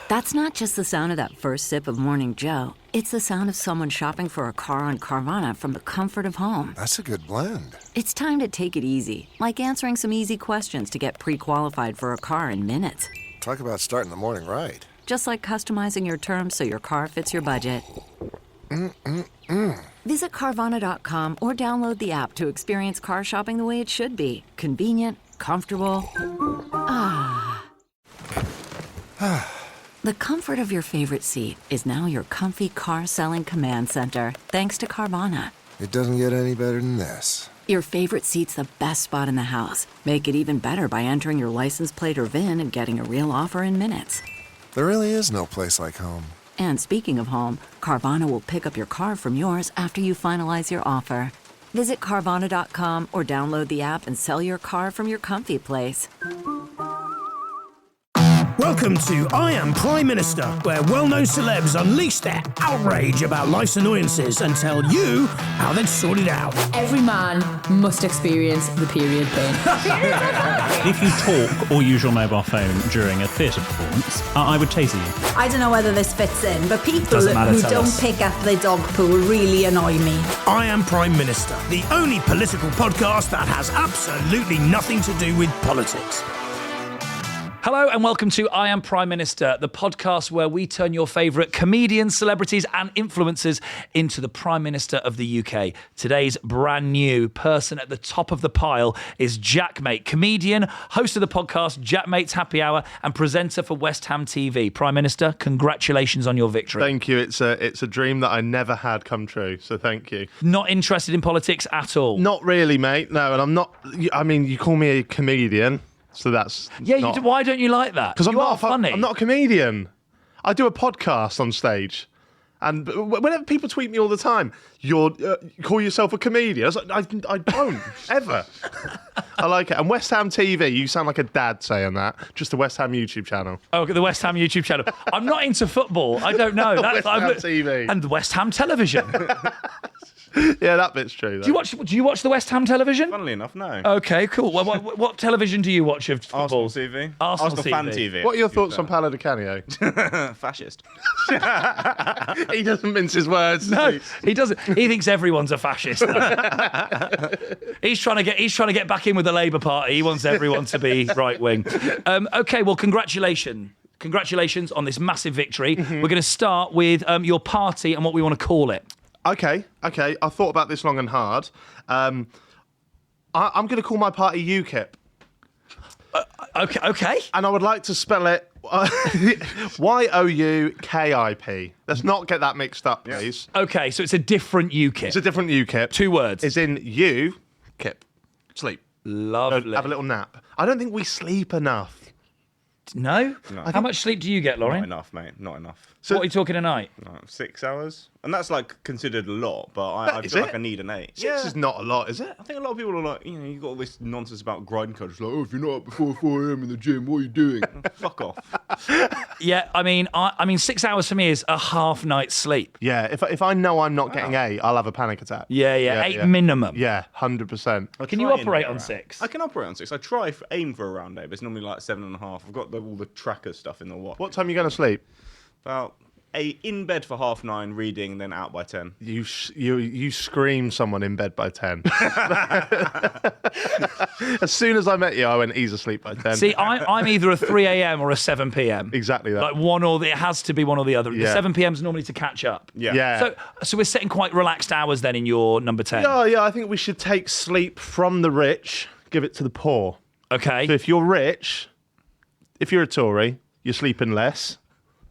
That's not just the sound of that first sip of Morning Joe. It's the sound of someone shopping for a car on Carvana from the comfort of home. That's a good blend. It's time to take it easy, like answering some easy questions to get pre-qualified for a car in minutes. Talk about starting the morning right. Just like customizing your terms so your car fits your budget. Visit Carvana.com or download the app to experience car shopping the way it should be. Convenient, comfortable. The comfort of your favorite seat is now your comfy car selling command center, thanks to Carvana. It doesn't get any better than this. Your favorite seat's the best spot in the house. Make it even better by entering your license plate or VIN and getting a real offer in minutes. There really is no place like home. And speaking of home, Carvana will pick up your car from yours after you finalize your offer. Visit Carvana.com or download the app and sell your car from your comfy place. Welcome to I Am Prime Minister, where well-known celebs unleash their outrage about life's annoyances and tell you how they'd sort it out. Every man must experience the period pain. If you talk or use your mobile phone during a theatre performance, I would taser you. I don't know whether this fits in, but people Doesn't matter, who tell don't us. pick up the dog poo really annoy me. I Am Prime Minister, the only political podcast that has absolutely nothing to do with politics. Hello and welcome to I Am Prime Minister, the podcast where we turn your favourite comedians, celebrities and influencers into the Prime Minister of the UK. Today's brand new person at the top of the pile is JaackMaate, comedian, host of the podcast JaackMaate's Happy Hour and presenter for West Ham TV. Prime Minister, congratulations on your victory. Thank you. It's a dream that I never had come true, so thank you. Not interested in politics at all? Not really, mate. No, and I'm not... I mean, you call me a comedian... So that's why don't you like that? Because you are funny. I'm not a comedian. I do a podcast on stage, and whenever people tweet me all the time, you call yourself a comedian. I was like, I don't ever. I like it. And West Ham TV, you sound like a dad saying that. Just the West Ham YouTube channel. Oh, the West Ham YouTube channel. I'm not into football. I don't know. West Ham TV and the West Ham television. Yeah, that bit's true. Do you watch the West Ham television? Funnily enough, no. Okay, cool. What television do you watch of football? Arsenal TV. Arsenal TV. Fan TV. What are your thoughts on Paolo Di Canio? Fascist. He doesn't mince his words. No, he doesn't. He thinks everyone's a fascist. He's trying to get back in with the Labour Party. He wants everyone to be right wing. Okay, well, congratulations. Congratulations on this massive victory. Mm-hmm. We're going to start with your party and what we want to call it. Okay. I thought about this long and hard. I'm going to call my party UKIP. Okay. And I would like to spell it YOUKIP. Let's not get that mixed up, please. Okay, so it's a different UKIP. It's a different UKIP. 2 words. It's in you, kip. Sleep. Lovely. Have a little nap. I don't think we sleep enough. No? How much sleep do you get, Lorin? Not enough, mate. Not enough. So, what are you talking a night? 6 hours. And that's like considered a lot, but I feel like I need an 8. 6 is not a lot, is it? I think a lot of people are like, you got all this nonsense about grind culture. Like, if you're not up before 4 a.m. in the gym, what are you doing? Fuck off. Yeah, I mean, 6 hours for me is a half night's sleep. Yeah, if I know I'm not getting 8, I'll have a panic attack. Yeah, 8 minimum. Yeah, 100%. Can you operate on 6? I can operate on 6. I try aim for around 8, but it's normally like 7.5. I've got all the tracker stuff in the watch. What time are you going to sleep? About 8, in bed for 9:30, reading, then out by 10. You scream someone in bed by 10. As soon as I met you, I went, he's asleep by 10. See, I'm either a 3 a.m. or a 7 p.m. Exactly that. Like it has to be one or the other. Yeah. The 7 p.m. is normally to catch up. Yeah. So we're setting quite relaxed hours then in your number 10. Yeah, I think we should take sleep from the rich, give it to the poor. Okay. So if you're rich, if you're a Tory, you're sleeping less.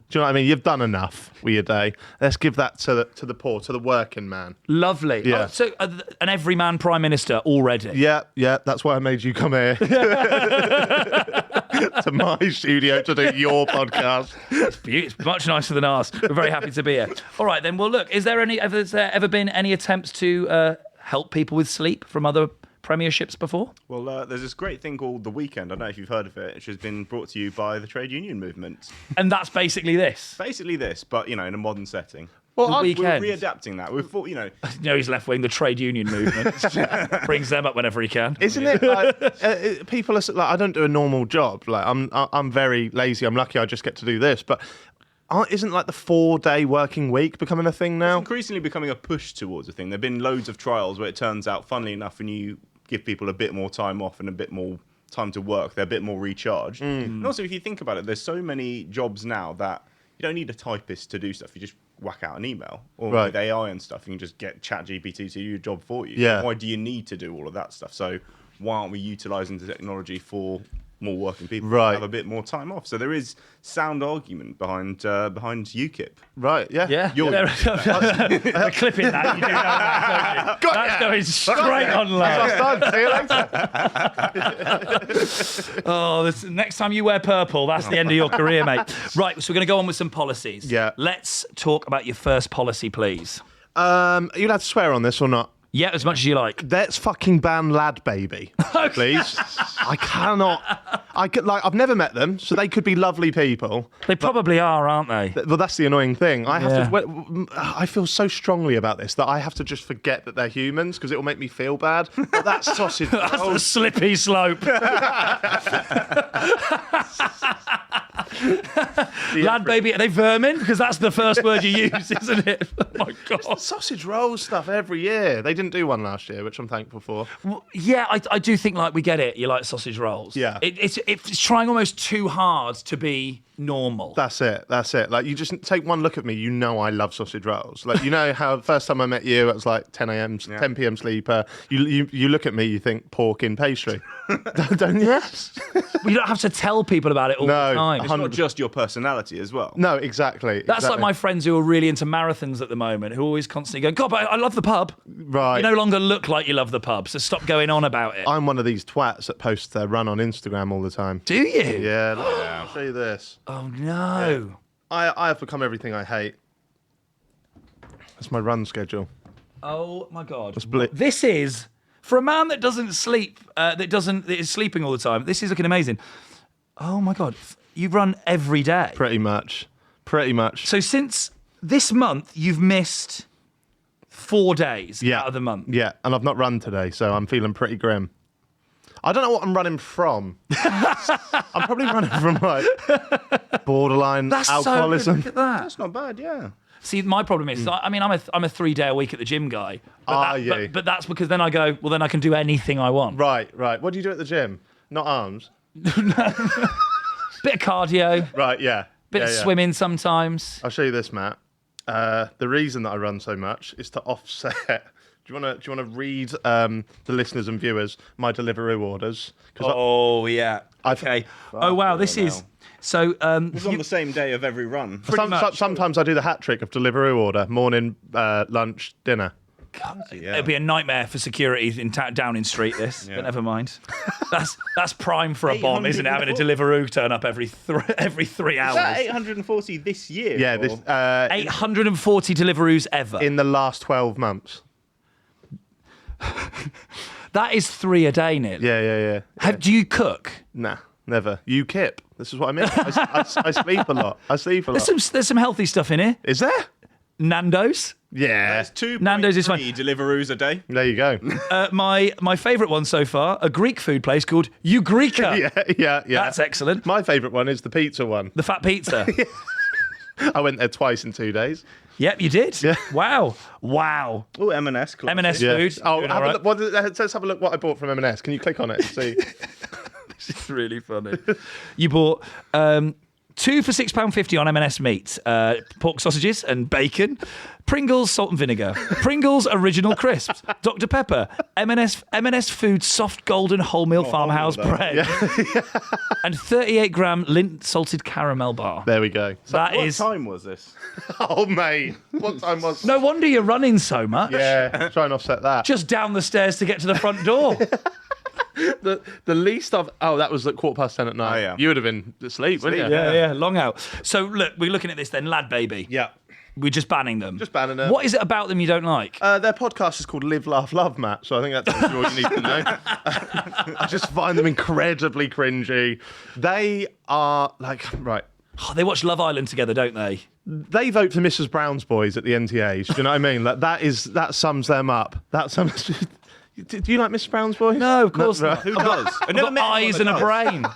Do you know what I mean? You've done enough with your day. Let's give that to the poor, to the working man. Lovely. Yeah. So an everyman prime minister already. Yeah. That's why I made you come here to my studio to do your podcast. It's much nicer than ours. We're very happy to be here. All right, then. Well, look, has there ever been any attempts to help people with sleep from other premierships before? Well, there's this great thing called The Weekend. I don't know if you've heard of it, which has been brought to you by the trade union movement. And that's basically this? Basically this, but, in a modern setting. Well, the we're weekend. We're readapting that. We've thought, He's left wing, the trade union movement. Brings them up whenever he can. Isn't it like people are like, I don't do a normal job. Like I'm very lazy. I'm lucky I just get to do this. But isn't like the 4-day working week becoming a thing now? It's increasingly becoming a push towards a thing. There've been loads of trials where it turns out, funnily enough, when you give people a bit more time off and a bit more time to work, they're a bit more recharged. And also, if you think about it, there's so many jobs now that you don't need a typist to do stuff. You just whack out an email, or with AI and stuff, you can just get ChatGPT to do your job for you. Yeah. Why do you need to do all of that stuff? So why aren't we utilising the technology for more working people to have a bit more time off? So there is sound argument behind UKIP. Right, yeah. Yeah. You're clipping that. You do know that, don't you? That's going straight on loud. See you later. Next time you wear purple, that's the end of your career, mate. Right, so we're going to go on with some policies. Yeah. Let's talk about your first policy, please. Are you allowed to swear on this or not? Yeah, as much as you like. Let's fucking ban LadBaby, please. I cannot. I've never met them, so they could be lovely people. They probably are, aren't they? Well, that's the annoying thing. I feel so strongly about this that I have to just forget that they're humans because it will make me feel bad. But that sausage. That's the slippy slope. LadBaby, are they vermin? Because that's the first word you use, isn't it? Oh my God. Sausage roll stuff every year. They didn't do one last year, which I'm thankful for. Well, yeah, I do think we get it. You like sausage rolls. Yeah. It's trying almost too hard to be normal. That's it. Like, you just take one look at me, you know I love sausage rolls. Like, you know how first time I met you, it was like 10 p.m. sleeper. You look at me, you think pork in pastry. Don't you? We don't have to tell people about it all the time. It's not just your personality as well. No, exactly. That's like my friends who are really into marathons at the moment, who are always constantly going, God, but I love the pub. Right. You no longer look like you love the pub, so stop going on about it. I'm one of these twats that posts their run on Instagram all the time. Do you? Yeah, look, I'll show you this. Oh, no. Yeah. I have become everything I hate. That's my run schedule. Oh, my God. Split. This is, for a man that doesn't sleep, that is sleeping all the time, this is looking amazing. Oh, my God. You run every day. Pretty much. So since this month, you've missed 4 days out of the month. Yeah, and I've not run today, so I'm feeling pretty grim. I don't know what I'm running from. I'm probably running from borderline alcoholism. So good. Look at that. That's not bad, yeah. See, my problem is, I'm a 3-day-a-week at the gym guy. But that's because then I go, well, then I can do anything I want. Right. What do you do at the gym? Not arms? Bit of cardio. Right, yeah. Bit of swimming sometimes. I'll show you this, Matt. The reason that I run so much is to offset. Do you want to read the listeners and viewers my Deliveroo orders? Yeah. Okay. Oh wow, this is so. It's on the same day of every run. Sometimes I do the hat trick of Deliveroo order: morning, lunch, dinner. It'd be a nightmare for security in Downing Street. This, but never mind. That's prime for a bomb, isn't it? Having a Deliveroo turn up every 3 hours. Is that 840 this year? Yeah, 840 Deliveroos ever in the last 12 months. That is 3 a day, nearly. Yeah. Do you cook? Nah, never. You kip. This is what I mean. I sleep a lot. There's some healthy stuff in here. Is there? Nando's. Yeah. There's 2.3 Nando's is fine. Deliveroos a day. There you go. My favourite one so far, a Greek food place called Eugreka. yeah. That's excellent. My favourite one is the pizza one. The fat pizza. I went there twice in 2 days. Yep, you did. Yeah. Wow. Oh, M&S. M&S food. Oh, let's have a look what I bought from M&S. Can you click on it and see? This is really funny. You bought 2 for £6.50 on M&S meat, pork sausages and bacon, Pringles salt and vinegar, Pringles original crisps, Dr Pepper, M&S food soft golden wholemeal farmhouse bread, and 38-gram Lindt salted caramel bar. There we go. What time was this? Oh, mate. What time was No wonder you're running so much. Yeah, try and offset that. Just down the stairs to get to the front door. The least of... Oh, that was at 10:15 at night. Oh, yeah. You would have been asleep, wouldn't you? Yeah, long out. So, look, we're looking at this then. LadBaby. Yeah. We're just banning them. Just banning them. What is it about them you don't like? Their podcast is called Live, Laugh, Love, Matt, so I think that's all you need to know. I just find them incredibly cringy. They are, right, Oh, they watch Love Island together, don't they? They vote for Mrs. Brown's Boys at the NTAs. Do you know what I mean? Like, that sums them up. That sums. Do you like Mrs. Brown's Boys? No, of course not. Who does? I've never Got met anyone eyes that and a does. brain.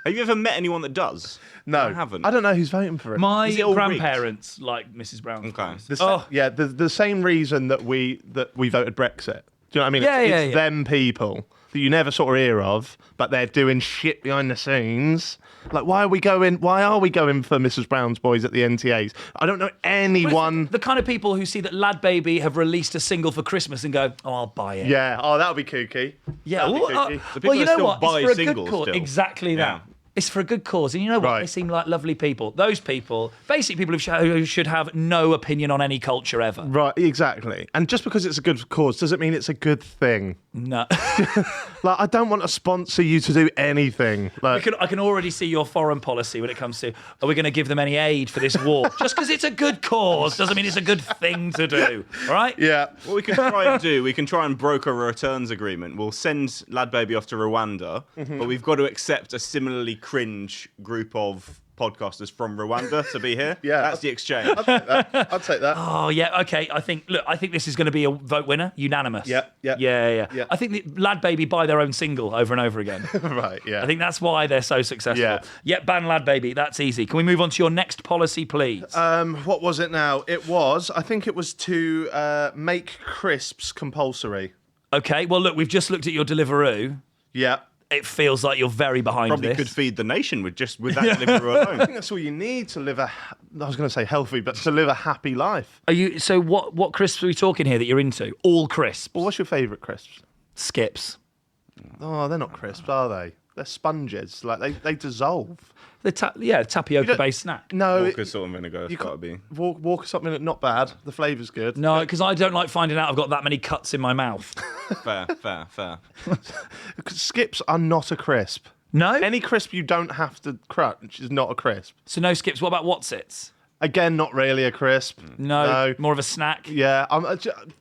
Have you ever met anyone that does? No, I haven't. I don't know who's voting for it. My Is it all grandparents like Mrs. Brown's Okay. Boys. The same reason that we voted Brexit. Do you know what I mean? It's them people that you never sort of hear of, but they're doing shit behind the scenes. Like, why are we going for Mrs. Brown's Boys at the NTAs? I don't know anyone. The kind of people who see that LadBaby have released a single for Christmas and go, oh, I'll buy it. Yeah, that would be kooky. Yeah, That'd be kooky. The people well, you that know still what? buy It's for a good singles cause. still. Exactly that. Yeah. It's for a good cause. And you know what? Right. They seem like lovely people. Those people, basically people who should have no opinion on any culture ever. Right, exactly. And just because it's a good cause doesn't mean it's a good thing. No. Like, I don't want to sponsor you to do anything. Like, I can already see your foreign policy when it comes to, are we going to give them any aid for this war? Just because it's a good cause doesn't mean it's a good thing to do. All right? yeah. What we can try and do, we can try and broker a returns agreement. We'll send LadBaby off to Rwanda, but we've got to accept a similarly cringe group of podcasters from Rwanda to be here. Yeah. That's the exchange. I'd take that. Oh, yeah, okay. I think this is going to be a vote winner, unanimous. Yeah. Yeah. I think the LadBaby buy their own single over and over again. Right, yeah. I think that's why they're so successful. Yeah. Ban LadBaby. That's easy. Can we move on to your next policy, please? What was it now? I think it was to make crisps compulsory. Okay, well, look, we've just looked at your Deliveroo. Yeah. It feels like you're very behind Probably this. could feed the nation with that Deliveroo I alone. think that's all you need to live I was going to say healthy, but to live a happy life. Are you? So what crisps are we talking here that you're into? All crisps. Well, what's your favourite crisps? Skips. Oh, they're not crisps, are they? They're sponges. Like, they dissolve. Tapioca-based snack. No. Walker's salt and vinegar. You Got to can't be. walk or something that's not bad. The flavour's good. No, because I don't like finding out I've got that many cuts in my mouth. Fair. Skips are not a crisp. No? Any crisp you don't have to crunch is not a crisp. So no skips. What about Whatsits? Again, not really a crisp. No. More of a snack? Yeah,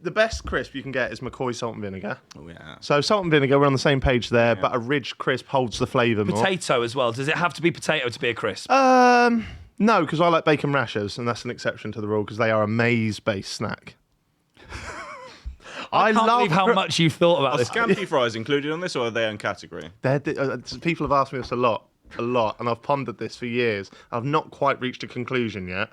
the best crisp you can get is McCoy salt and vinegar. Oh, yeah. So salt and vinegar, we're on the same page there, but a Ridge crisp holds the flavour more. Potato as well. Does it have to be potato to be a crisp? No, because I like bacon rashers, and that's an exception to the rule because they are a maize-based snack. I can't believe how much you've thought about Are this. scampi fries included on this, or are they in category? People have asked me this a lot, and I've pondered this for years. I've not quite reached a conclusion yet,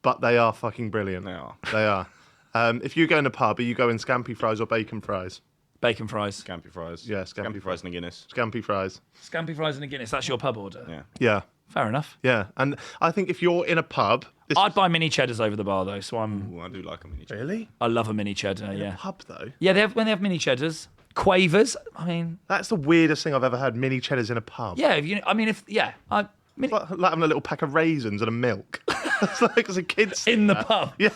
but they are fucking brilliant. They are. If you go in a pub, are you going scampi fries or bacon fries? Bacon fries. Scampi fries. Yeah, scampi fries and a Guinness. Scampi fries. Scampi fries and a Guinness. That's your pub order? Yeah. Yeah. Fair enough. Yeah, and I think if you're in a pub... I'd buy mini cheddars over the bar, though, so Ooh, I do like a mini cheddar. Really? I love a mini cheddar, yeah. Pub, though? Yeah, when they have mini cheddars. Quavers, I mean... That's the weirdest thing I've ever heard, mini cheddars in a pub. Yeah, It's like having a little pack of raisins and a milk. It's like as a kid's in the pub. Yeah.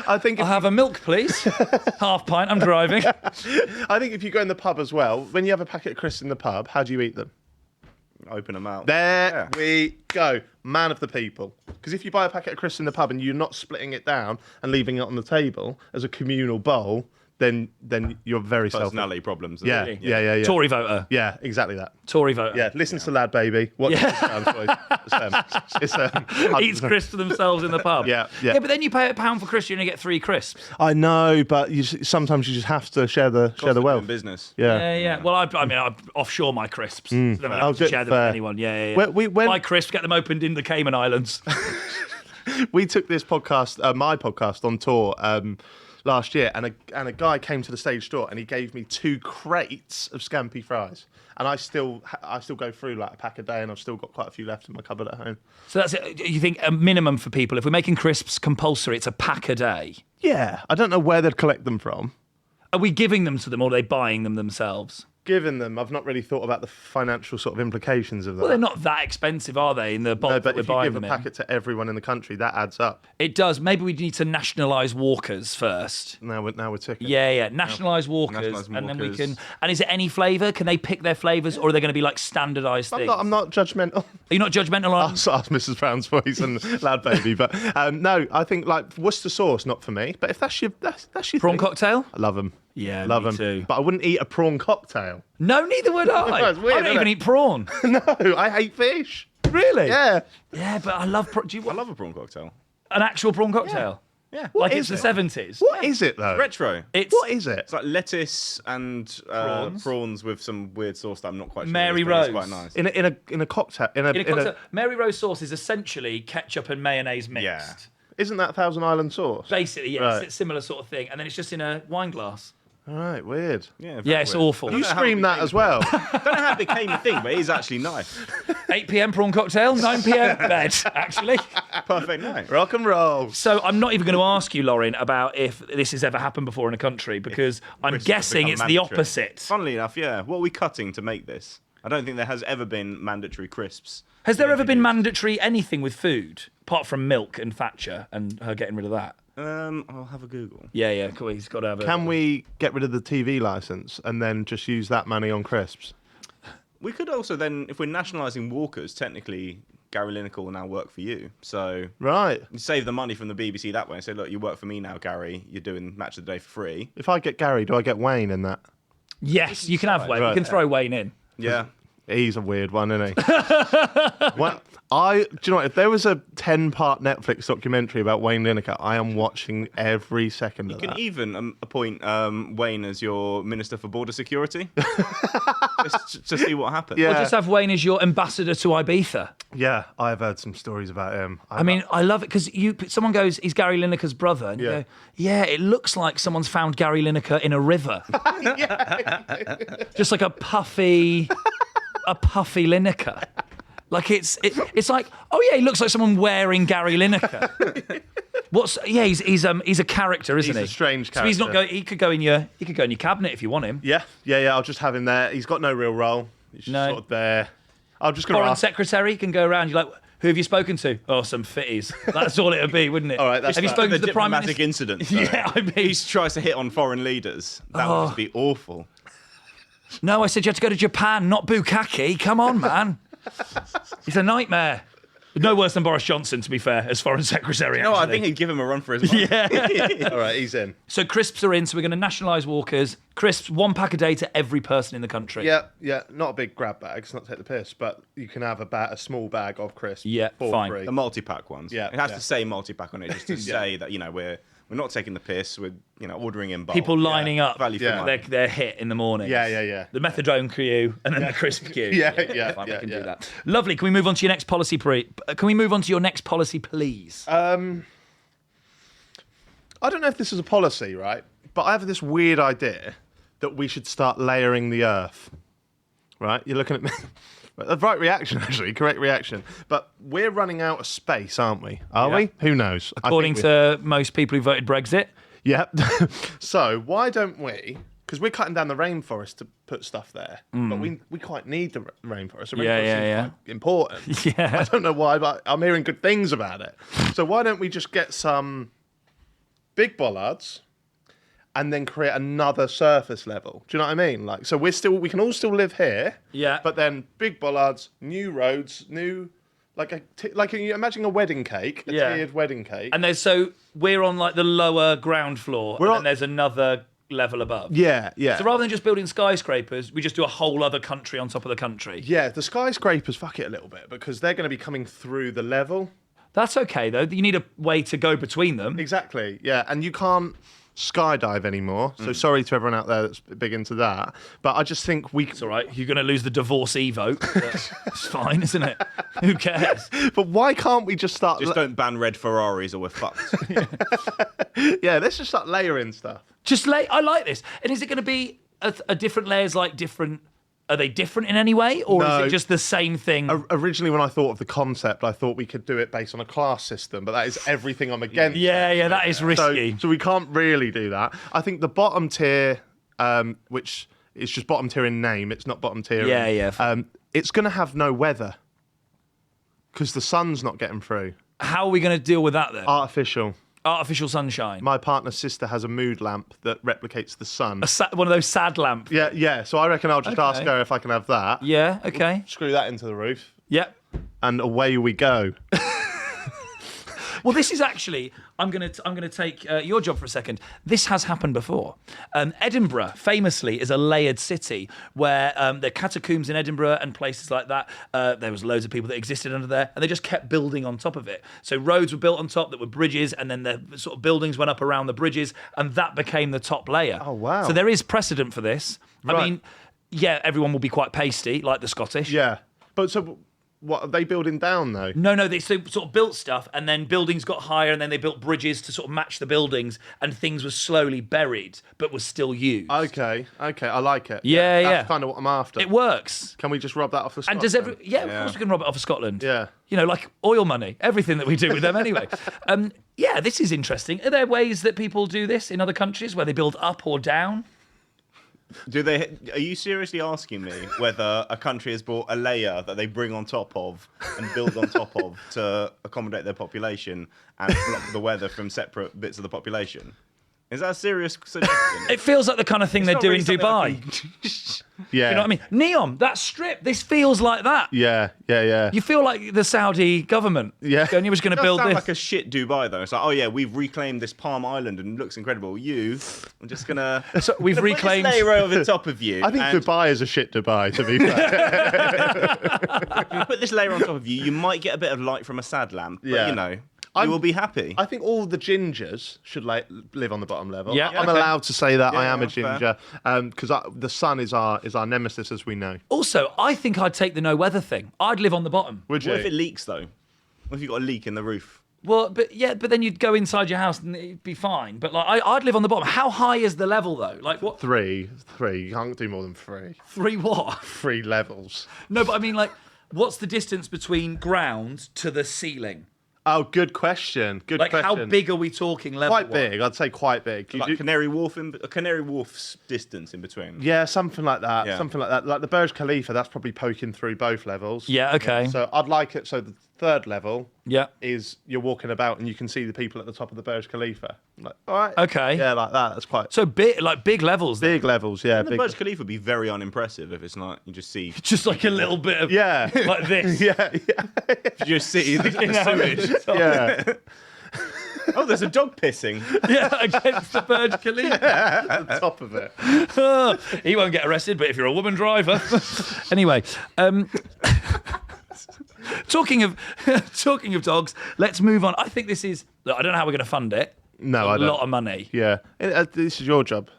I think I'll have a milk, please. Half pint, I'm driving. I think if you go in the pub as well, when you have a packet of crisps in the pub, how do you eat them? Open them out. There we go. Man of the people. Because if you buy a packet of crisps in the pub and you're not splitting it down and leaving it on the table as a communal bowl, then you're very selfish. Personality problems. Yeah. Tory voter. Yeah, exactly that. Tory voter. Yeah, listen to LadBaby. Watch Eats crisps for themselves in the pub. Yeah. Yeah, but then you pay £1 for crisps, you're going to get 3 crisps. I know, but sometimes you just have to share the wealth. Business. Yeah. Well, I offshore my crisps. So I don't have to share them with anyone. Yeah. My crisps, get them opened in the Cayman Islands. We took this podcast, my podcast, on tour last year, and a guy came to the stage door and he gave me 2 crates of scampi fries, and I still go through like a pack a day, and I've still got quite a few left in my cupboard at home. So that's it. You think a minimum for people, if we're making crisps compulsory, it's a pack a day? Yeah, I don't know where they'd collect them from. Are we giving them to them, or are they buying them themselves? Given them, I've not really thought about the financial sort of implications of that. Well, they're not that expensive, are they, in the bulk that we're if you buying give them a packet to everyone in the country, that adds up. It does. Maybe we need to nationalise Walkers first. Now we're ticking. Yeah. Nationalise Walkers, Nationalise and then we Walkers. can... And is it any flavour? Can they pick their flavours, or are they going to be like standardised things? I'm not judgmental. Are you not judgmental on... Ask Mrs. Brown's Boys and LadBaby, but no, I think like Worcester sauce, not for me. But if that's your Prawn thing, cocktail? I love them. Yeah, love me them too. But I wouldn't eat a prawn cocktail. No, neither would I. That's weird, I don't isn't even it? eat prawn. No, I hate fish. Really? Yeah. Yeah, but I love. I love a prawn cocktail. An actual prawn cocktail. Yeah. Like is it's the 70s. What is it though? Retro. What is it? It's like lettuce and prawns with some weird sauce that I'm not quite sure. Mary but it's Rose. quite nice. In a cocktail. In a cocktail, Mary Rose sauce is essentially ketchup and mayonnaise mixed. Yeah. Isn't that Thousand Island sauce? Basically, yes, Right. it's a similar sort of thing, and then it's just in a wine glass. All right, weird. Yeah, Yeah, it's awful. You scream that as well. I don't know how it became a thing, but it is actually nice. 8 p.m. prawn cocktail, 9 p.m. bed, actually. Perfect night. Rock and roll. So I'm not even going to ask you, Lorin, about if this has ever happened before in a country, because I'm Crisps guessing become it's the mandatory. opposite. Funnily enough, yeah. What are we cutting to make this? I don't think there has ever been mandatory crisps. Has there ever been mandatory anything with food, apart from milk and Thatcher and her getting rid of that? I'll have a Google. Yeah, cool. He's got to have a... Can we get rid of the TV license and then just use that money on crisps? We could also then, if we're nationalising Walkers, technically Gary Lineker will now work for you. So Right. you save the money from the BBC that way and say, look, you work for me now, Gary. You're doing Match of the Day for free. If I get Gary, do I get Wayne in that? Yes, you can have Wayne. Right. You can throw Wayne in. Yeah. He's a weird one, isn't he? Well, do you know what? If there was a 10-part Netflix documentary about Wayne Lineker, I am watching every second You of can that. even appoint Wayne as your Minister for Border Security. just to see what happens. Yeah. Or just have Wayne as your ambassador to Ibiza. Yeah, I've heard some stories about him. I mean, I love it because someone goes, he's Gary Lineker's brother. And you Yeah. go, yeah, it looks like someone's found Gary Lineker in a river. Just like a puffy Lineker. Like it's like, oh yeah, he looks like someone wearing Gary Lineker. He's a character, isn't He's he? a strange So he's not character. going. He could go in your cabinet if you want him. Yeah, I'll just have him there. He's got no real role. He's just No. sort of there. I'm just going to Foreign ask. secretary can go around. You're like, who have you spoken to? Oh, some fitties. That's all it would be, wouldn't it? All right, that's have you that. spoken The to the prime diplomatic minister? incident. though. Yeah, I mean, He tries to hit on foreign leaders. That would just be awful. no, I said you had to go to Japan, not Bukkake. Come on, man. It's a nightmare. No worse than Boris Johnson, to be fair, as foreign secretary. No, I actually. think he'd give him a run for his money. Yeah. All right, he's in. So crisps are in. So we're going to nationalise Walkers. Crisps, 1 pack a day to every person in the country. Yeah. Not a big grab bag. It's not to take the piss, but you can have a small bag of crisps. Yeah, for fine. free. The multi-pack ones. Yeah, It has yeah. to say multi-pack on it, just to say that, we're not taking the piss. We're, ordering in bulk. People lining up. Value for Yeah. money. Their hit in the morning. Yeah. The methadone queue and then the crisp queue. Yeah. Fine, we can do that. Lovely. Can we move on to your next policy? Can we move on to your next policy, please? I don't know if this is a policy, right? But I have this weird idea that we should start layering the earth. Right? You're looking at me. The right reaction, actually. Correct reaction. But we're running out of space, aren't we? Are we? Who knows? I According think to most people who voted Brexit. Yeah. So why don't we? Because we're cutting down the rainforest to put stuff there, but we quite need the rainforest. The rainforest Yeah. is quite important. Yeah. I don't know why, but I'm hearing good things about it. So why don't we just get some big bollards and then create another surface level? Do you know what I mean? Like, so we can all still live here. Yeah. But then big bollards, new roads, like you imagine a wedding cake, a tiered wedding cake. And we're on like the lower ground floor, and then there's another level above. Yeah. So rather than just building skyscrapers, we just do a whole other country on top of the country. Yeah, the skyscrapers fuck it a little bit because they're going to be coming through the level. That's okay though. You need a way to go between them. Exactly, yeah. And you can't skydive anymore. So sorry to everyone out there that's big into that. But I just think It's all right. You're going to lose the divorcee vote. It's fine, isn't it? Who cares? But why can't we just start... Just don't ban red Ferraris or we're fucked. Yeah, let's just start layering stuff. I like this. And is it going to be a different layers like different... Are they different in any way? Or No. is it just the same thing? Originally, when I thought of the concept, I thought we could do it based on a class system, but that is everything I'm against. Yeah, that is risky. So we can't really do that. I think the bottom tier, which is just bottom tier in name, it's not bottom tier. Yeah. It's going to have no weather because the sun's not getting through. How are we going to deal with that then? Artificial. Artificial sunshine. My partner's sister has a mood lamp that replicates the sun. One of those sad lamp. Yeah. So I reckon I'll just ask her if I can have that. Yeah, okay. Screw that into the roof, Yep. and away we go. Well, this is actually, I'm gonna take your job for a second. This has happened before. Edinburgh, famously, is a layered city where there are catacombs in Edinburgh and places like that. There was loads of people that existed under there, and they just kept building on top of it. So roads were built on top that were bridges, and then the sort of buildings went up around the bridges, and that became the top layer. Oh, wow. So there is precedent for this. Right. I mean, yeah, everyone will be quite pasty, like the Scottish. Yeah. But so what are they building down though? No, they sort of built stuff, and then buildings got higher, and then they built bridges to sort of match the buildings, and things were slowly buried, but were still used. Okay, I like it. Yeah. That's kind of what I'm after. It works. Can we just rob that off the Scotland? And does of course we can rob it off of Scotland. Yeah. You know, like oil money, everything that we do with them anyway. Yeah, this is interesting. Are there ways that people do this in other countries where they build up or down? Are you seriously asking me whether a country has brought a layer that they bring on top of and build on top of to accommodate their population and block the weather from separate bits of the population? Is that a serious suggestion? It feels like the kind of thing they do in Dubai. Yeah. You know what I mean? Neom, that strip, this feels like that. Yeah. You feel like the Saudi government. Yeah. Going, you were just going to build sound this. like a shit Dubai, though. It's like, oh yeah, we've reclaimed this Palm Island and it looks incredible. I'm just going to... So we've reclaimed... Put this layer over the top of you. I think Dubai is a shit Dubai, to be fair. If you put this layer on top of you, you might get a bit of light from a sad lamp. But, Yeah. you know... You will be happy. I think all the gingers should live on the bottom level. Yeah, I'm okay. allowed to say that I am a fair. ginger because the sun is our nemesis, as we know. Also, I think I'd take the no weather thing. I'd live on the bottom. Would you? What if it leaks, though? What if you've got a leak in the roof? Well, but then you'd go inside your house and it'd be fine. But like, I'd live on the bottom. How high is the level though? Like what? Three. You can't do more than three. 3 what? 3 levels. No, but I mean, like, what's the distance between ground to the ceiling? Oh, good question. Good Like, question. how big are we talking level? Quite big. I'd say quite big. Like Canary Wharf's distance in between. Yeah, something like that. Yeah. Something like that. Like the Burj Khalifa, that's probably poking through both levels. Yeah. Okay. So I'd like it. So the third level Yeah. is you're walking about and you can see the people at the top of the Burj Khalifa. I'm like, all right. Okay. Yeah, like that. That's quite So big, like big levels. then. big levels. Yeah, The big. Burj Khalifa would be very unimpressive if it's not. You just see. Just like a little bit of Yeah. like this. Yeah. You just see the sewage. Yeah. Oh, there's a dog pissing. Yeah, against the Burj Khalifa. At the top of it. He won't get arrested, but if you're a woman driver. Anyway, talking of dogs, let's move on. I think this is. Look, I don't know how we're going to fund it. No, A I don't. lot of money. Yeah. This is your job.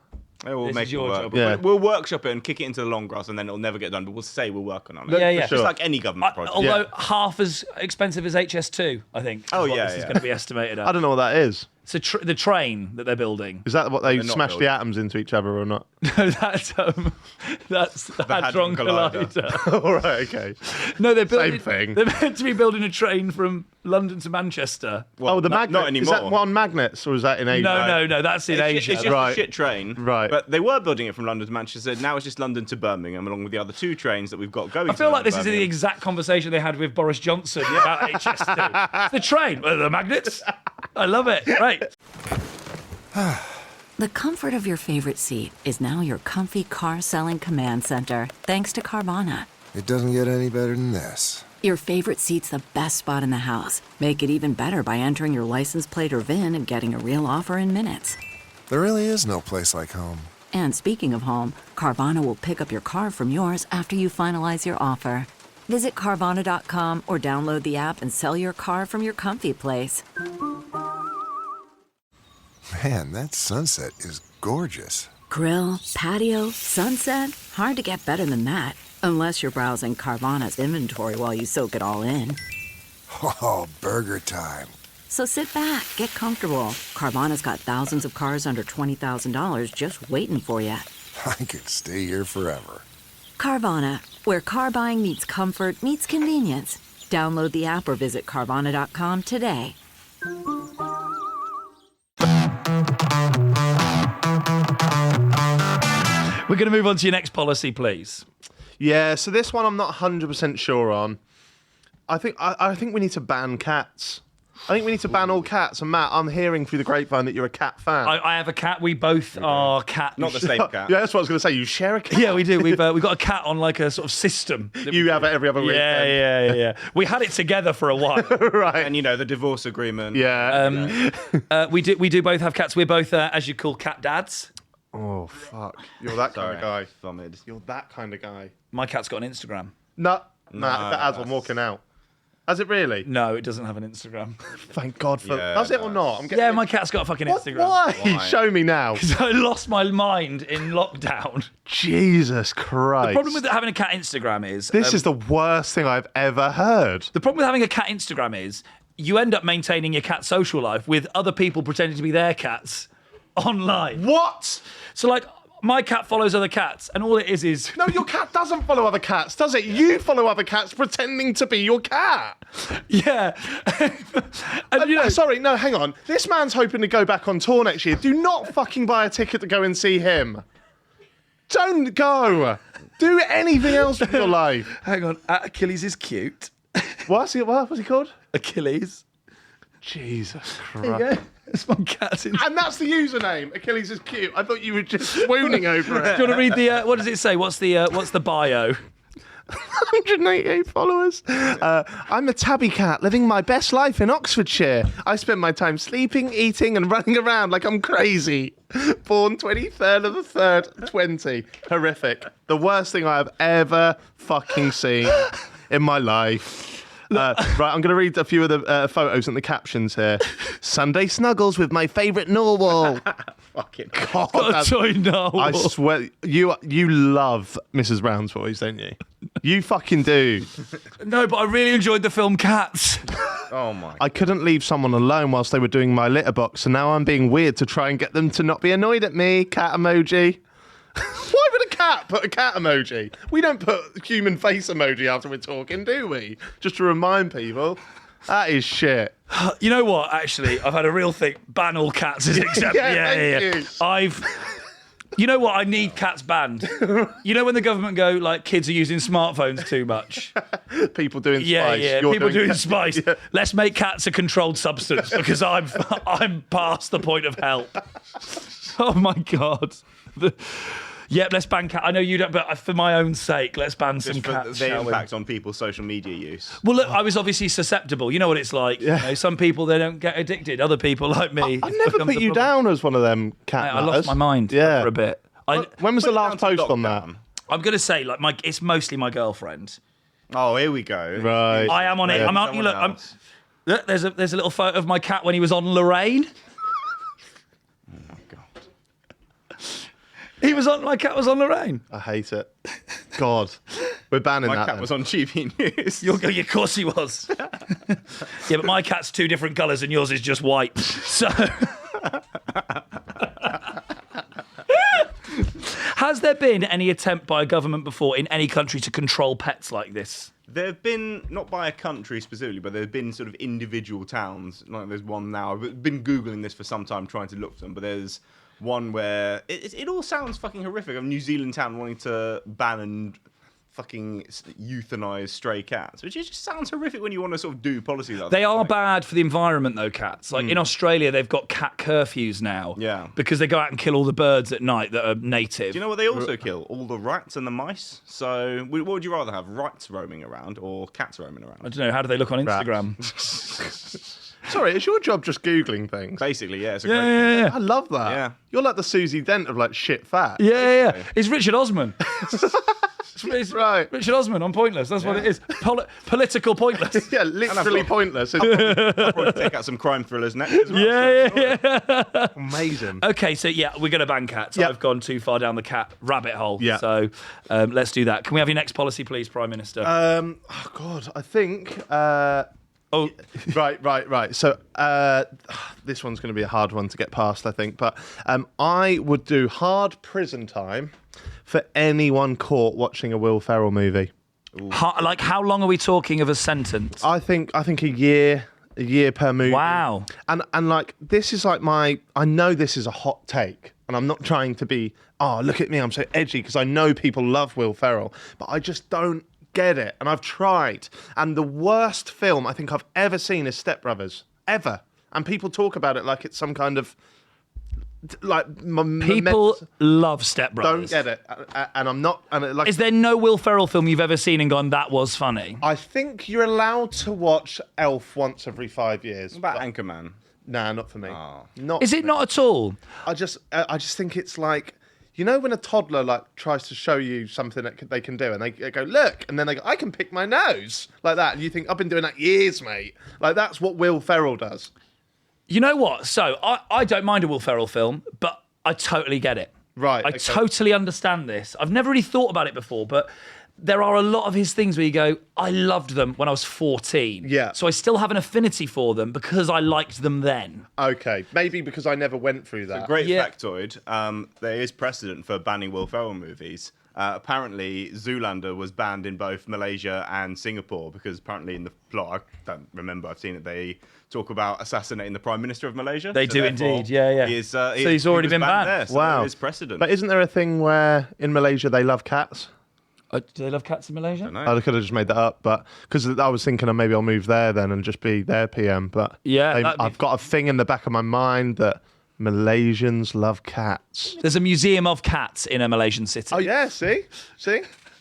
We'll This make is it your work. job. Yeah. We'll workshop it and kick it into the long grass, and then it'll never get done. But we'll say we're working on it. Yeah, yeah. For sure. Just like any government project. Although half as expensive as HS2, I think. Oh, is what yeah, this is yeah. going to be estimated I at. don't know what that is. So the train that they're building. Is that what they They're not smash the building. atoms into each other or not? No, that's the Hadron Collider. All right, okay. No, they're building. thing. They're meant to be building a train from London to Manchester. Well, the magnet. Not Is that anymore. one on magnets or is that in Asia? No, that's in It's Asia. just Right. a shit train. Right. But they were building it from London to Manchester. Now it's just London to Birmingham, along with the other 2 trains that we've got going. I feel like this is the Birmingham. exact conversation they had with Boris Johnson about HS2. It's the train. Well, the magnets. I love it. Right. The comfort of your favorite seat is now your comfy car selling command center, thanks to Carvana. It doesn't get any better than this. Your favorite seat's the best spot in the house. Make it even better by entering your license plate or VIN and getting a real offer in minutes. There really is no place like home. And speaking of home, Carvana will pick up your car from yours after you finalize your offer. Visit Carvana.com or download the app and sell your car from your comfy place. Man, that sunset is gorgeous. Grill, patio, sunset. Hard to get better than that. Unless you're browsing Carvana's inventory while you soak it all in. Oh, burger time. So sit back, get comfortable. Carvana's got thousands of cars under $20,000 just waiting for you. I could stay here forever. Carvana, where car buying meets comfort, meets convenience. Download the app or visit Carvana.com today. We're going to move on to your next policy, please. Yeah, so this one I'm not 100% sure on. I think we need to ban cats. I think we need to ban all cats. And Matt, I'm hearing through the grapevine that you're a cat fan. I have a cat. We both are cat. Not the same cat. Yeah, that's what I was going to say. You share a cat? Yeah, we do. We've got a cat on like a sort of system. You have it every other week. Yeah. We had it together for a while. Right. And the divorce agreement. Yeah. We do both have cats. We're both, as you call, cat dads. Oh, fuck. You're that kind of guy. Vomit. You're that kind of guy. My cat's got an Instagram. No, Matt, that as I'm walking out. Has it really? No, it doesn't have an Instagram. Thank God for... Yeah, Does it or not? I'm Yeah, my cat's got a fucking Instagram. Why? Show me now. Because I lost my mind in lockdown. Jesus Christ. The problem with having a cat Instagram is... This is the worst thing I've ever heard. The problem with having a cat Instagram is you end up maintaining your cat's social life with other people pretending to be their cats online. What? So, like, my cat follows other cats, and all it is... No, your cat doesn't follow other cats, does it? You follow other cats pretending to be your cat. Yeah. And, Sorry, no, hang on. This man's hoping to go back on tour next year. Do not fucking buy a ticket to go and see him. Don't go. Do anything else with your life. Hang on. Achilles is cute. What's he called? Achilles. Jesus There you Christ. go. It's my cat's Instagram. And that's the username. Achilles is cute. I thought you were just swooning over it. Do you want to read the... what does it say? What's the bio? 188 followers. I'm a tabby cat living my best life in Oxfordshire. I spend my time sleeping, eating, and running around like I'm crazy. Born 23rd of the 3rd, 20. Horrific. The worst thing I have ever fucking seen in my life. Right, I'm going to read a few of the photos and the captions here. Sunday snuggles with my favourite narwhal. Fucking God. Got a toy narwhal. I swear, you love Mrs. Brown's Boys, don't you? You fucking do. No, but I really enjoyed the film Cats. Oh my. I couldn't leave someone alone whilst they were doing my litter box, so now I'm being weird to try and get them to not be annoyed at me. Cat emoji. Why would a cat put a cat emoji? We don't put human face emoji after we're talking, do we? Just to remind people. That is shit. You know what? Actually, I've had a real thing. Ban all cats is accepted. Thank you. You know what? I need cats banned. You know when the government go like kids are using smartphones too much. People doing spice. Yeah. You're People doing spice. Yeah. Let's make cats a controlled substance because I'm past the point of help. Oh my God. Yep, let's ban cat. I know you don't, but for my own sake, let's ban some cats. The shall we? impact on people's social media use. Well, look, I was obviously susceptible. You know what it's like. Yeah. You know, some people, they don't get addicted. Other people, like me. I never put you down as one of them cat I lost my mind Yeah. for a bit. When was the last down to post on that? lockdown. I'm going to say, like, it's mostly my girlfriend. Oh, here we go. Right. I am on it. Yeah. I'm out. You look. Look, there's a little photo of my cat when he was on Lorraine. My cat was on Lorraine. I hate it. God. We're banning My that cat then. was on TV News. Of course he was. Yeah, but my cat's two different colours and yours is just white. So. Has there been any attempt by a government before in any country to control pets like this? There have been, not by a country specifically, but there have been sort of individual towns. Like there's one now. I've been Googling this for some time trying to look for them, but there's one where it all sounds fucking horrific. A New Zealand town wanting to ban and fucking euthanize stray cats, which just sounds horrific when you want to sort of do policy like that. They are bad for the environment, though, cats. Like in Australia, they've got cat curfews now. Yeah. Because they go out and kill all the birds at night that are native. Do you know what they also kill? All the rats and the mice. So what would you rather have, rats roaming around or cats roaming I around? don't know. How do they look on Instagram? Sorry, is your job just Googling things? Basically, yeah. It's a Yeah. I love that. Yeah. You're like the Susie Dent of like shit fat. Yeah. It's Richard Osman. It's Right. Richard Osman on Pointless. That's what it is. Political Pointless. Yeah, literally pointless. I'll probably take out some crime thrillers next as well. Yeah. Amazing. Okay, so yeah, we're going to ban cats. Yep. I've gone too far down the cat rabbit hole. Yeah. So let's do that. Can we have your next policy, please, Prime Minister? Oh God, I think. Oh, Right. So this one's going to be a hard one to get past, I think. But I would do hard prison time for anyone caught watching a Will Ferrell movie. like how long are we talking of a sentence? I think a year per movie. Wow. And like this is like I know this is a hot take, and I'm not trying to be look at me, I'm so edgy, because I know people love Will Ferrell, but I just don't get it, and I've tried. And the worst film I think I've ever seen is Step Brothers. ever. And people talk about it like it's some kind of People love Step Brothers. Don't get it, and I'm not. And like, is there no Will Ferrell film you've ever seen and gone, that was funny? I think you're allowed to watch Elf once every 5 years. What about Anchorman? Nah, not for me. Oh. Not. Is for it me. not at all? I just think it's like, you know, when a toddler like tries to show you something that they can do, and they go, look, and then they go, I can pick my nose, like that, and you think, I've been doing that years, mate. Like, that's what Will Ferrell does. You know what? So I don't mind a Will Ferrell film, but I totally get it. Right. I totally understand this. I've never really thought about it before, but there are a lot of his things where you go, I loved them when I was 14. Yeah. So I still have an affinity for them because I liked them then. Okay, maybe because I never went through that. Great factoid. There is precedent for banning Will Ferrell movies. Apparently, Zoolander was banned in both Malaysia and Singapore because apparently in the plot, I don't remember, I've seen it, they talk about assassinating the Prime Minister of Malaysia. They do indeed, yeah. So he's already been banned. There, so wow. there is precedent. But isn't there a thing where in Malaysia they love cats? Do they love cats in Malaysia? I could have just made that up, but because I was thinking maybe I'll move there then and just be their PM. But yeah, I've got a thing in the back of my mind that Malaysians love cats. There's a museum of cats in a Malaysian city. Oh yeah, see.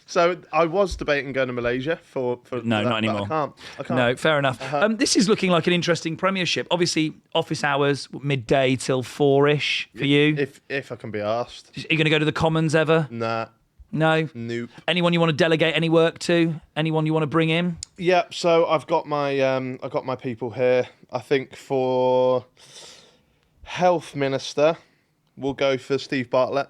So I was debating going to Malaysia for No, that, not anymore. I can't. No, fair enough. This is looking like an interesting premiership. Obviously, office hours, midday till 4-ish for you. If I can be asked. Are you going to go to the Commons ever? Nah. No? Nope. Anyone you want to delegate any work to? Anyone you want to bring in? Yeah, so I've got my people here. I think for Health Minister, we'll go for Steve Bartlett.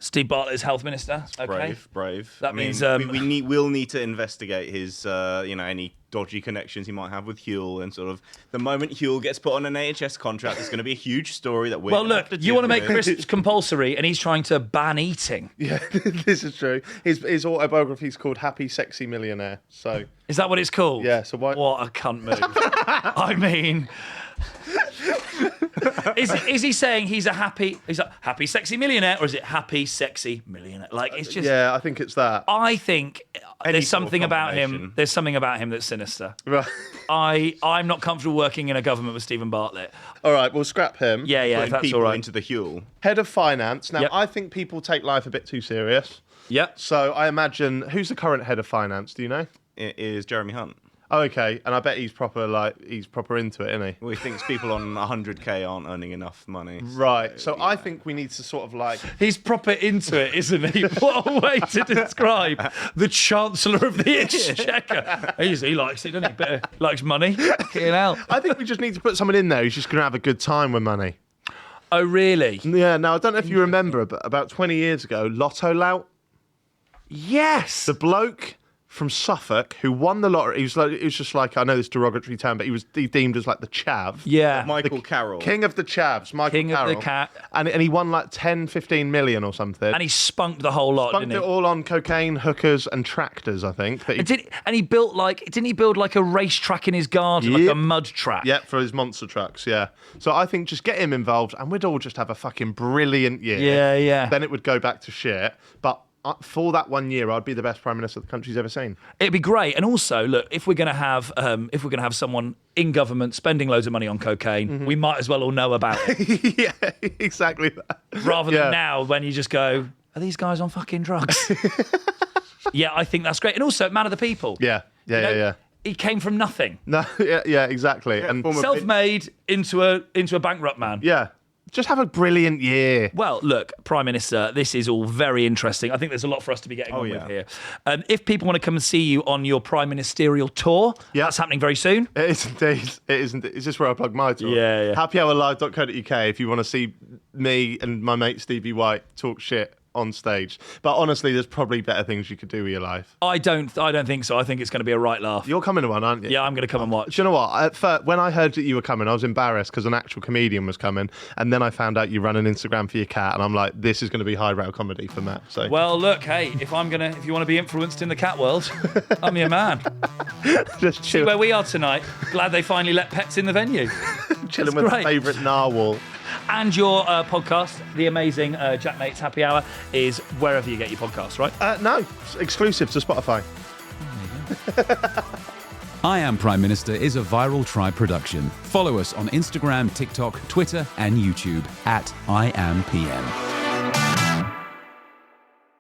Steve Bartlett is Health Minister. Okay. Brave. That means we'll need to investigate his, any dodgy connections he might have with Huel, and sort of the moment Huel gets put on an AHS contract, it's going to be a huge story that we're. Well, look, you want to make crisps compulsory, and he's trying to ban eating. Yeah, this is true. His autobiography is called Happy Sexy Millionaire. So is that what it's called? Yeah. So why? What a cunt move! I mean. Is he saying he's a happy sexy millionaire, or is it happy sexy millionaire? Like, it's just. Yeah, I think it's that. I think there's sort of something about him. combination. There's something about him that's sinister. Right. I'm not comfortable working in a government with Stephen Bartlett. All right, we'll scrap him. Yeah, if putting that's people all right. into the Huel. Head of Finance. Now, Yep. I think people take life a bit too serious. Yep. So I imagine, who's the current head of finance? Do you know? It is Jeremy Hunt. Oh, okay. And I bet he's proper into it, isn't he? Well, he thinks people on 100k aren't earning enough money. Right. So I think we need to sort of like. He's proper into it, isn't he? What a way to describe the Chancellor of the Exchequer. He likes it, doesn't he? He likes money. Fucking hell. I think we just need to put someone in there who's just going to have a good time with money. Oh, really? Yeah. Now I don't know if you remember, but about 20 years ago, Lotto Lout, Yes. the bloke from Suffolk who won the lottery. He was just like, I know this derogatory term, but he deemed as like the chav. Yeah. Michael Carroll. King of the chavs, Michael King Carroll. of the cat. And he won like 10, 15 million or something. And he spunked the whole lot, Spunked didn't it he? all on cocaine, hookers, and tractors, I think. That he, Didn't he build like a racetrack in his garden, like Yep. a mud track? yeah, for his monster trucks, yeah. So I think just get him involved and we'd all just have a fucking brilliant year. Yeah. Then it would go back to shit. But for that 1 year, I'd be the best Prime Minister the country's ever seen. It'd be great. And also, look, if we're gonna have someone in government spending loads of money on cocaine, we might as well all know about it. Yeah, exactly that. Rather than now when you just go, are these guys on fucking drugs? Yeah, I think that's great. And also, man of the people. Yeah. He came from nothing. No, yeah, exactly. And Self-made into a bankrupt man. yeah, just have a brilliant year. Well, look, Prime Minister, this is all very interesting. I think there's a lot for us to be getting on with here. If people want to come and see you on your Prime Ministerial tour, that's happening very soon. It is indeed. It is indeed. Is this where I plug my tour? Yeah. happyhourlive.co.uk if you want to see me and my mate Stevie White talk shit on stage. But honestly, there's probably better things you could do with your life. I don't think so. I think it's going to be a right laugh. You're coming to one, aren't you? Yeah, I'm going to come and watch. Do you know what? At first, when I heard that you were coming, I was embarrassed because an actual comedian was coming, and then I found out you run an Instagram for your cat, and I'm like, this is going to be highbrow comedy for Matt. So Well, look, hey, if you want to be influenced in the cat world, I'm your man. just See chill, where we are tonight. Glad they finally let pets in the venue. chilling with great. my favourite narwhal. And your podcast, the amazing JaackMaate's Happy Hour, is wherever you get your podcasts, right? No, it's exclusive to Spotify. I Am Prime Minister is a Viral Tribe production. Follow us on Instagram, TikTok, Twitter, and YouTube at IamPM.